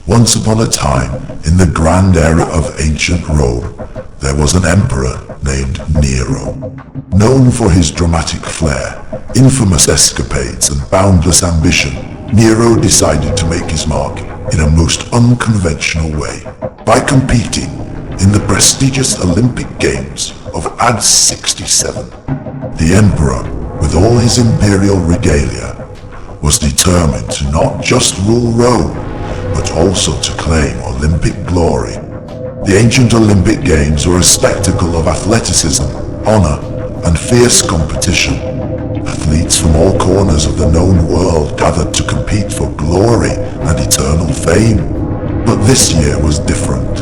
Once upon a time, in the grand era of ancient Rome, there was an emperor named Nero. Known for his dramatic flair, infamous escapades, and boundless ambition, Nero decided to make his mark in a most unconventional way by competing in the prestigious Olympic Games of AD 67. The emperor, with all his imperial regalia, was determined to not just rule Rome, but also to claim Olympic glory. The ancient Olympic Games were a spectacle of athleticism, honor, and fierce competition. Athletes from all corners of the known world gathered to compete for glory and eternal fame. But this year was different.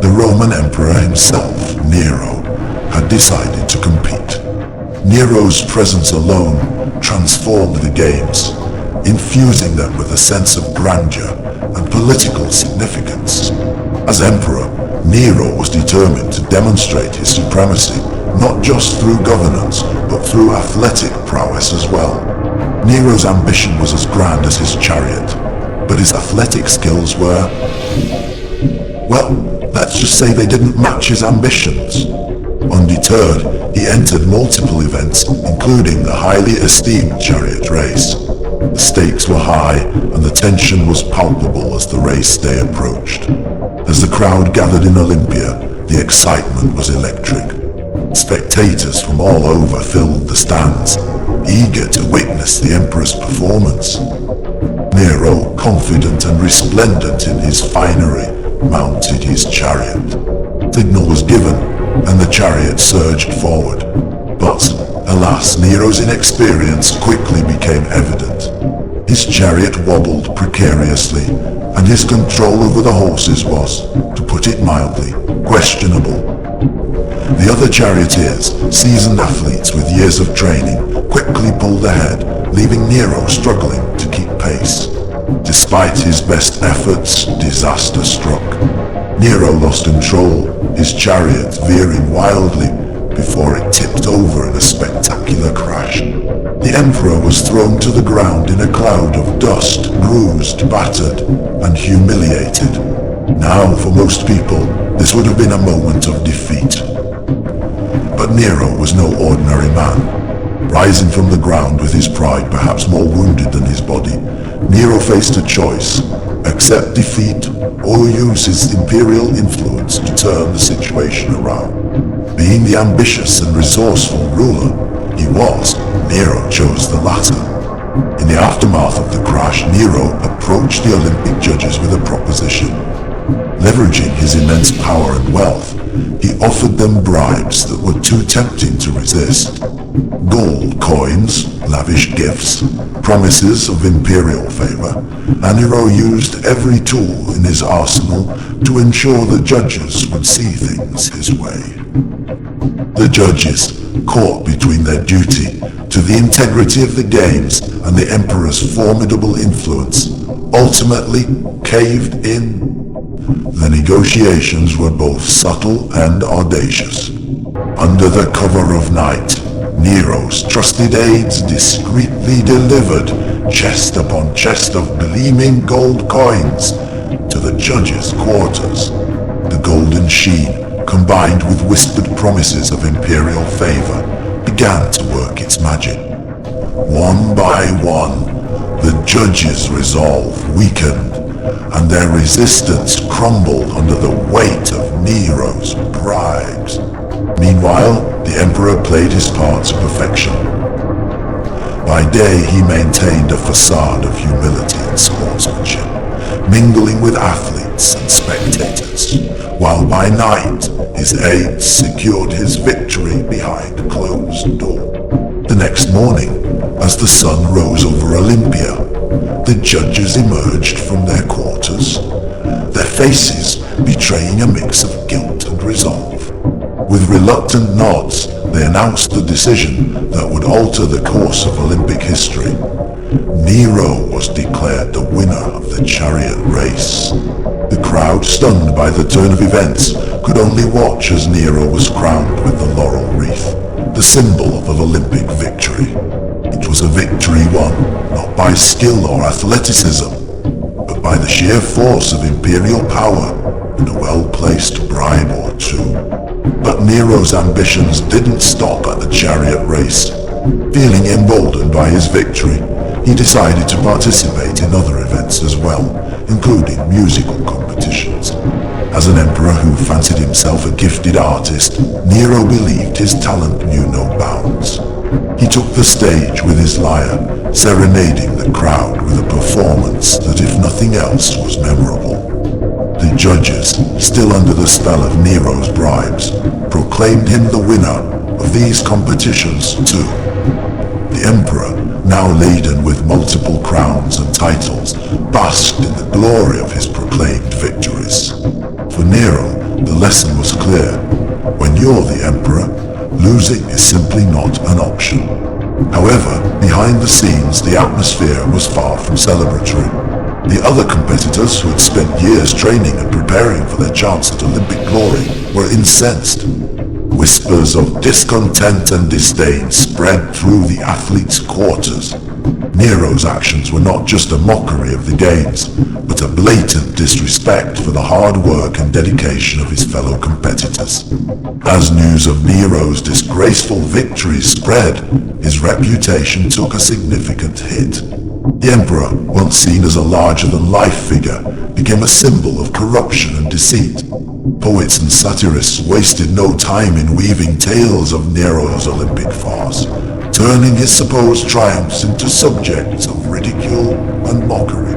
The Roman emperor himself, Nero, had decided to compete. Nero's presence alone transformed the games, infusing them with a sense of grandeur and political significance. As emperor, Nero was determined to demonstrate his supremacy, not just through governance, but through athletic prowess as well. Nero's ambition was as grand as his chariot, but his athletic skills were, well, let's just say they didn't match his ambitions. Undeterred, he entered multiple events, including the highly esteemed chariot race. The stakes were high, and the tension was palpable as the race day approached. As the crowd gathered in Olympia, the excitement was electric. Spectators from all over filled the stands, eager to witness the emperor's performance. Nero, confident and resplendent in his finery, mounted his chariot. Signal was given, and the chariot surged forward. But, alas, Nero's inexperience quickly became evident. His chariot wobbled precariously, and his control over the horses was, to put it mildly, questionable. The other charioteers, seasoned athletes with years of training, quickly pulled ahead, leaving Nero struggling to keep pace. Despite his best efforts, disaster struck. Nero lost control, his chariot veering wildly before it tipped over in a spectacular crash. The emperor was thrown to the ground in a cloud of dust, bruised, battered, and humiliated. Now, for most people, this would have been a moment of defeat. But Nero was no ordinary man. Rising from the ground with his pride perhaps more wounded than his body, Nero faced a choice: accept defeat or use his imperial influence to turn the situation around. Being the ambitious and resourceful ruler he was, Nero chose the latter. In the aftermath of the crash, Nero approached the Olympic judges with a proposition. Leveraging his immense power and wealth, he offered them bribes that were too tempting to resist. Gold coins, lavish gifts, promises of imperial favor, and Nero used every tool in his arsenal to ensure the judges would see things his way. The judges, caught between their duty to the integrity of the games and the emperor's formidable influence, ultimately caved in. The negotiations were both subtle and audacious. Under the cover of night, Nero's trusted aides discreetly delivered chest upon chest of gleaming gold coins to the judges' quarters. The golden sheen, combined with whispered promises of imperial favor, began to work its magic. One by one, the judges' resolve weakened, and their resistance crumbled under the weight of Nero's bribes. Meanwhile, the emperor played his part to perfection. By day, he maintained a facade of humility and sportsmanship, mingling with athletes and spectators, while by night, his aides secured his victory behind closed doors. The next morning, as the sun rose over Olympia, the judges emerged from their quarters, their faces betraying a mix of guilt and resolve. With reluctant nods, they announced the decision that would alter the course of Olympic history. Nero was declared the winner of the chariot race. The crowd, stunned by the turn of events, could only watch as Nero was crowned with the laurel wreath, the symbol of an Olympic victory. It was a victory won not by skill or athleticism, but by the sheer force of imperial power and a well-placed bribe or two. But Nero's ambitions didn't stop at the chariot race. Feeling emboldened by his victory, he decided to participate in other events as well, including musical competitions. As an emperor who fancied himself a gifted artist, Nero believed his talent knew no bounds. He took the stage with his lyre, serenading the crowd with a performance that, if nothing else, was memorable. The judges, still under the spell of Nero's bribes, proclaimed him the winner of these competitions too. The emperor, now laden with multiple crowns and titles, basked in the glory of his proclaimed victories. For Nero, the lesson was clear. When you're the emperor, losing is simply not an option. However, behind the scenes, the atmosphere was far from celebratory. The other competitors, who had spent years training and preparing for their chance at Olympic glory, were incensed. Whispers of discontent and disdain spread through the athletes' quarters. Nero's actions were not just a mockery of the games, but a blatant disrespect for the hard work and dedication of his fellow competitors. As news of Nero's disgraceful victories spread, his reputation took a significant hit. The emperor, once seen as a larger-than-life figure, became a symbol of corruption and deceit. Poets and satirists wasted no time in weaving tales of Nero's Olympic farce, turning his supposed triumphs into subjects of ridicule and mockery.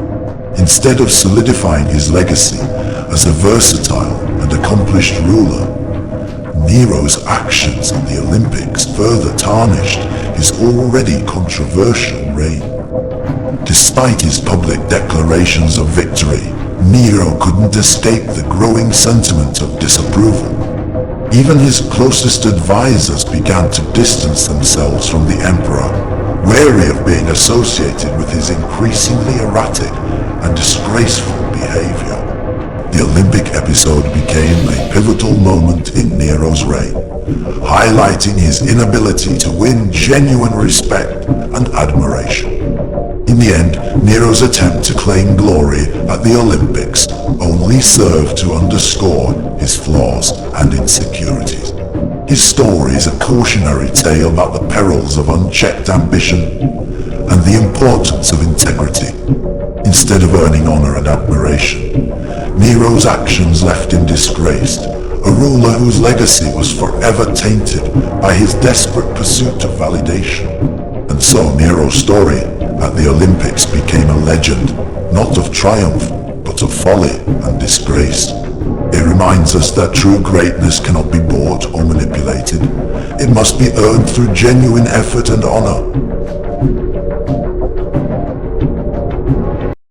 Instead of solidifying his legacy as a versatile and accomplished ruler, Nero's actions in the Olympics further tarnished his already controversial reign. Despite his public declarations of victory, Nero couldn't escape the growing sentiment of disapproval. Even his closest advisors began to distance themselves from the emperor, wary of being associated with his increasingly erratic and disgraceful behavior. The Olympic episode became a pivotal moment in Nero's reign, highlighting his inability to win genuine respect and admiration. In the end, Nero's attempt to claim glory at the Olympics only served to underscore his flaws and insecurities. His story is a cautionary tale about the perils of unchecked ambition and the importance of integrity. Instead of earning honor and admiration, Nero's actions left him disgraced, a ruler whose legacy was forever tainted by his desperate pursuit of validation. And so Nero's story at the Olympics became a legend, not of triumph, but of folly and disgrace. It reminds us that true greatness cannot be bought or manipulated. It must be earned through genuine effort and honor.